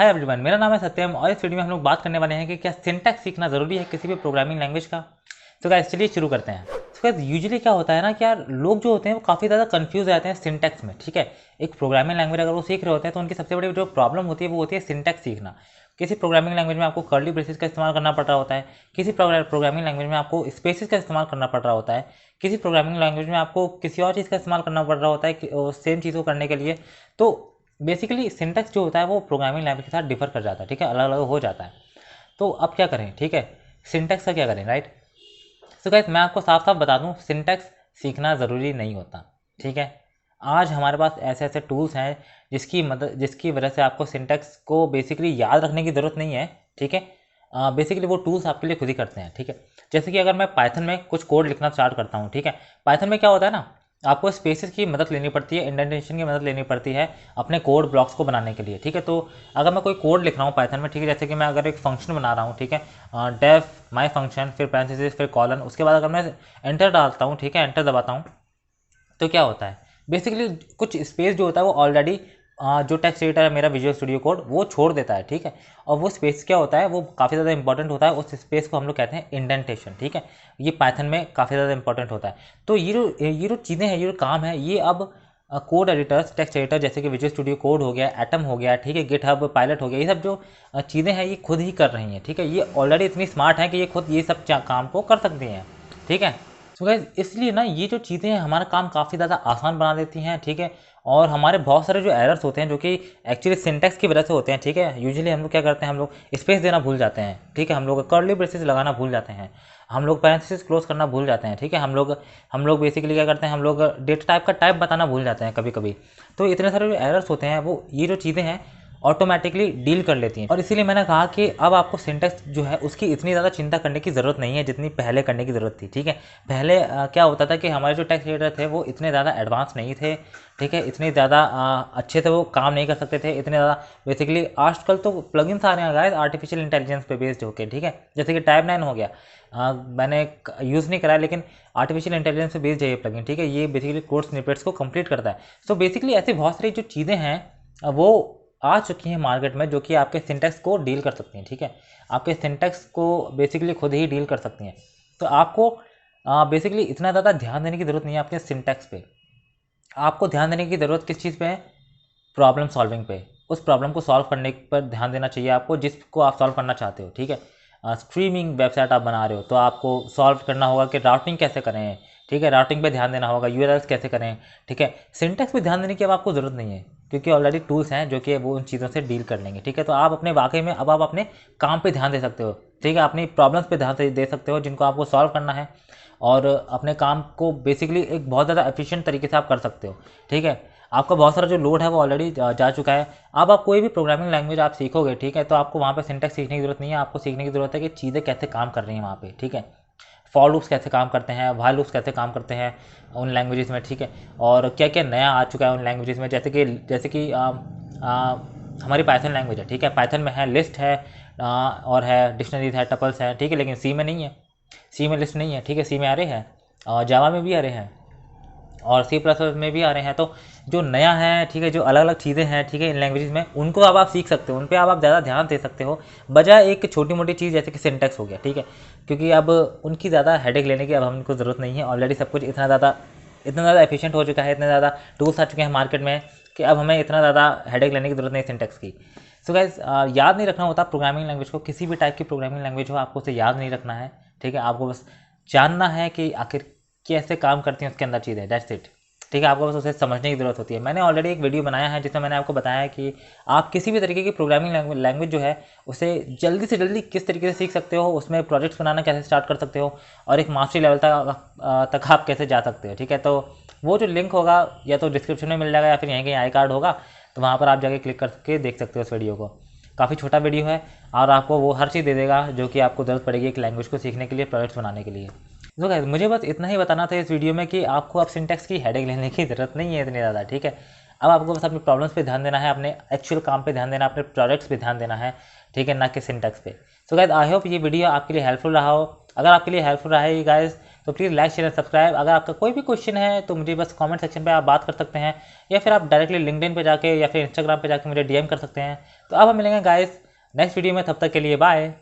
Hi everyone, मेरा नाम है सत्यम और इस वीडियो में हम लोग बात करने वाले हैं कि क्या सिंटैक्स सीखना ज़रूरी है किसी भी प्रोग्रामिंग लैंग्वेज का। तो गाइस चलिए शुरू करते हैं। तो गाइस यूजुअली क्या होता है ना कि यार लोग जो होते हैं वो काफ़ी ज़्यादा कंफ्यूज हो जाते हैं सिंटैक्स में। ठीक है, एक प्रोग्रामिंग लैंग्वेज अगर वो सीख रहे होते हैं तो उनकी सबसे बड़ी जो प्रॉब्लम होती है वो होती है सिंटैक्स सीखना। किसी प्रोग्रामिंग लैंग्वेज में आपको कर्ली ब्रेसेस का इस्तेमाल करना पड़ रहा होता है, किसी प्रोग्रामिंग लैंग्वेज में आपको स्पेसिस का इस्तेमाल करना पड़ रहा होता है, किसी प्रोग्रामिंग लैंग्वेज में आपको किसी और चीज़ का इस्तेमाल करना पड़ रहा होता है सेम चीज़ को करने के लिए। तो बेसिकली सिंटैक्स जो होता है वो प्रोग्रामिंग लैंग्वेज के साथ डिफर कर जाता है। ठीक है, अलग अलग हो जाता है। तो अब क्या करें, ठीक है, सिंटैक्स का क्या करें, राइट। सो गाइस मैं आपको साफ साफ बता दूं, सिंटैक्स सीखना ज़रूरी नहीं होता। ठीक है, आज हमारे पास ऐसे ऐसे टूल्स हैं जिसकी वजह से आपको सिंटैक्स को बेसिकली याद रखने की ज़रूरत नहीं है। ठीक है, बेसिकली वो टूल्स आपके लिए खुद ही करते हैं। ठीक है, जैसे कि अगर मैं पाइथन में कुछ कोड लिखना स्टार्ट करता हूँ, ठीक है, पाइथन में क्या होता है ना, आपको स्पेसेस की मदद लेनी पड़ती है, इंडेंटेशन की मदद लेनी पड़ती है अपने कोड ब्लॉक्स को बनाने के लिए। ठीक है, तो अगर मैं कोई कोड लिख रहा हूँ पाइथन में, ठीक है, जैसे कि मैं अगर एक फंक्शन बना रहा हूँ, ठीक है, डेफ माई फंक्शन फिर पैरेंथेसिस फिर कॉलन, उसके बाद अगर मैं एंटर डालता हूँ, ठीक है, एंटर दबाता हूँ, तो क्या होता है बेसिकली कुछ स्पेस जो होता है वो ऑलरेडी जो टेक्स्ट एडिटर है मेरा विजुअल स्टूडियो कोड वो छोड़ देता है। ठीक है, और वो स्पेस क्या होता है वो काफ़ी ज़्यादा इंपॉर्टेंट होता है, उस स्पेस को हम लोग कहते हैं इंडेंटेशन। ठीक है, ये पाइथन में काफ़ी ज़्यादा इंपॉर्टेंट होता है। तो ये जो चीज़ें हैं, ये जो काम है, ये अब कोड एडिटर्स, टेक्स्ट एडिटर जैसे कि विजुअल स्टूडियो कोड हो गया, एटम हो गया, ठीक है, गिटहब पायलट हो गया, ये सब जो चीज़ें हैं ये खुद ही कर रही हैं। ठीक है, ये ऑलरेडी इतनी स्मार्ट हैं कि ये खुद ये सब काम को कर सकती हैं। ठीक है, तो गाइस इसलिए ना ये जो चीज़ें हैं हमारा काम काफ़ी ज़्यादा आसान बना देती हैं। ठीक है, और हमारे बहुत सारे जो एरर्स होते हैं जो कि एक्चुअली सिंटैक्स की वजह से होते हैं। ठीक है, यूजुअली हम लोग क्या करते हैं, हम लोग स्पेस देना भूल जाते हैं। ठीक है, हम लोग कर्ली ब्रेसेस लगाना भूल जाते हैं, हम लोग पैरेंथेसिस क्लोज करना भूल जाते हैं। ठीक है, हम लोग बेसिकली क्या करते हैं, हम लोग डेटा टाइप का टाइप बताना भूल जाते हैं कभी कभी। तो इतने सारे जो एरर्स होते हैं वो ये जो चीज़ें हैं ऑटोमेटिकली डील कर लेती हैं। और इसीलिए मैंने कहा कि अब आपको सिंटैक्स जो है उसकी इतनी ज़्यादा चिंता करने की ज़रूरत नहीं है जितनी पहले करने की ज़रूरत थी। ठीक है, पहले क्या होता था कि हमारे जो टेक्स्ट एडिटर थे वो इतने ज़्यादा एडवांस नहीं थे। ठीक है, इतने ज़्यादा अच्छे से वो काम नहीं कर सकते थे, इतने ज़्यादा बेसिकली आजकल तो प्लगइन्स आ रहे हैं गाइस आर्टिफिशियल इंटेलिजेंस पे बेस्ड होकर। ठीक है, जैसे कि टाइप 9 हो गया, मैंने यूज़ नहीं करा लेकिन आर्टिफिशियल इंटेलिजेंस पे बेस्ड है ये प्लगइन। ठीक है, ये बेसिकली कोड स्निपेट्स को कंप्लीट करता है। सो बेसिकली ऐसी बहुत सारी जो चीज़ें हैं वो आ चुकी हैं मार्केट में जो कि आपके सिंटैक्स को डील कर सकती हैं। ठीक है, आपके सिंटैक्स को बेसिकली खुद ही डील कर सकती हैं। तो आपको बेसिकली इतना ज़्यादा ध्यान देने की ज़रूरत नहीं है अपने सिंटैक्स पे। आपको ध्यान देने की ज़रूरत किस चीज़ पे है, प्रॉब्लम सॉल्विंग पे। उस प्रॉब्लम को सॉल्व करने पर ध्यान देना चाहिए आपको जिसको आप सॉल्व करना चाहते हो। ठीक है, स्ट्रीमिंग वेबसाइट आप बना रहे हो तो आपको सॉल्व करना होगा कि राउटिंग कैसे करें। ठीक है, राउटिंग पे ध्यान देना होगा, यूआरएल्स कैसे करें। ठीक है, सिंटैक्स पे ध्यान देने की अब आपको ज़रूरत नहीं है क्योंकि ऑलरेडी टूल्स हैं जो कि वो उन चीज़ों से डील कर लेंगे। ठीक है, तो आप अपने वाकई में अब आप अपने काम पे ध्यान दे सकते हो। ठीक है, अपनी प्रॉब्लम्स पे ध्यान दे सकते हो जिनको आपको सॉल्व करना है और अपने काम को बेसिकली एक बहुत ज़्यादा एफिशिएंट तरीके से आप कर सकते हो। ठीक है, आपका बहुत सारा जो लोड है वो ऑलरेडी जा चुका है। अब आप कोई भी प्रोग्रामिंग लैंग्वेज आप सीखोगे, ठीक है, तो आपको वहाँ पे सिंटैक्स सीखने की ज़रूरत नहीं है, आपको सीखने की ज़रूरत है कि चीज़ें कैसे काम कर रही हैं वहाँ पे। ठीक है, फॉर लूप्स कैसे काम करते हैं, व्हाइल लूप्स कैसे काम करते हैं उन लैंग्वेजेस में। ठीक है, और क्या क्या नया आ चुका है उन लैंग्वेजेस में, जैसे कि हमारी पाइथन लैंग्वेज है। ठीक है, पाइथन में है लिस्ट है और है डिक्शनरीज है, टपल्स है। ठीक है, लेकिन सी में नहीं है, सी में लिस्ट नहीं है। ठीक है, सी में आ रहे हैं और जावा में भी आ रहे हैं और सी प्लस में भी आ रहे हैं। तो जो नया है, ठीक है, जो अलग अलग चीज़ें हैं, ठीक है, इन लैंग्वेजेस में उनको अब आप सीख सकते हो, उन पर अब आप ज़्यादा ध्यान दे सकते हो बजाय एक छोटी मोटी चीज़ जैसे कि सिंटैक्स हो गया। ठीक है, क्योंकि अब उनकी ज़्यादा हेडेक लेने की अब हमको ज़रूरत नहीं है, ऑलरेडी सब कुछ इतना ज़्यादा एफिशिएंट हो चुका है, इतने ज़्यादा टूल्स आ चुके हैं मार्केट में कि अब हमें इतना ज़्यादा हेडेक लेने की ज़रूरत नहीं सिंटैक्स की। सो गाइस याद नहीं रखना होता प्रोग्रामिंग लैंग्वेज को, किसी भी टाइप की प्रोग्रामिंग लैंग्वेज हो आपको उसे याद नहीं रखना है। ठीक है, आपको बस जानना है कि आखिर कैसे काम करती हैं उसके अंदर चीज़ें, दैट्स इट। ठीक है, आपको बस उसे समझने की ज़रूरत होती है। मैंने ऑलरेडी एक वीडियो बनाया है जिसमें मैंने आपको बताया है कि आप किसी भी तरीके की प्रोग्रामिंग लैंग्वेज जो है उसे जल्दी से जल्दी किस तरीके से सीख सकते हो, उसमें प्रोजेक्ट्स बनाना कैसे स्टार्ट कर सकते हो और एक मास्टरी लेवल तक आप कैसे जा सकते हो। ठीक है, तो वो जो लिंक होगा या तो डिस्क्रिप्शन में मिल जाएगा या फिर यहीं कहीं आई कार्ड होगा, तो वहाँ पर आप जाके क्लिक करके देख सकते हो उस वीडियो को। काफ़ी छोटा वीडियो है और आपको वो हर चीज़ दे देगा जो कि आपको ज़रूरत पड़ेगी एक लैंग्वेज को सीखने के लिए, प्रोजेक्ट्स बनाने के लिए। तो गाइस मुझे बस इतना ही बताना था इस वीडियो में कि आपको अब सिंटैक्स की हेडेक लेने की ज़रूरत नहीं है इतनी ज़्यादा। ठीक है, अब आपको बस अपनी प्रॉब्लम्स पे ध्यान देना है, अपने एक्चुअल काम पे ध्यान देना, अपने प्रोजेक्ट्स पे ध्यान देना है। ठीक है, ना कि सिंटैक्स पे। सो गाइस आई होप ये वीडियो आपके लिए हेल्पफुल रहा हो। अगर आपके लिए हेल्पफुल रहा है गाइस तो प्लीज़ लाइक शेयर सब्सक्राइब। अगर आपका कोई भी क्वेश्चन है तो मुझे बस कमेंट सेक्शन पे आप बात कर सकते हैं, या फिर आप डायरेक्टली लिंक्डइन पे जाके या फिर इंस्टाग्राम पे जाके मुझे डीएम कर सकते हैं। तो अब हम मिलेंगे गाइस नेक्स्ट वीडियो में, तब तक के लिए बाय।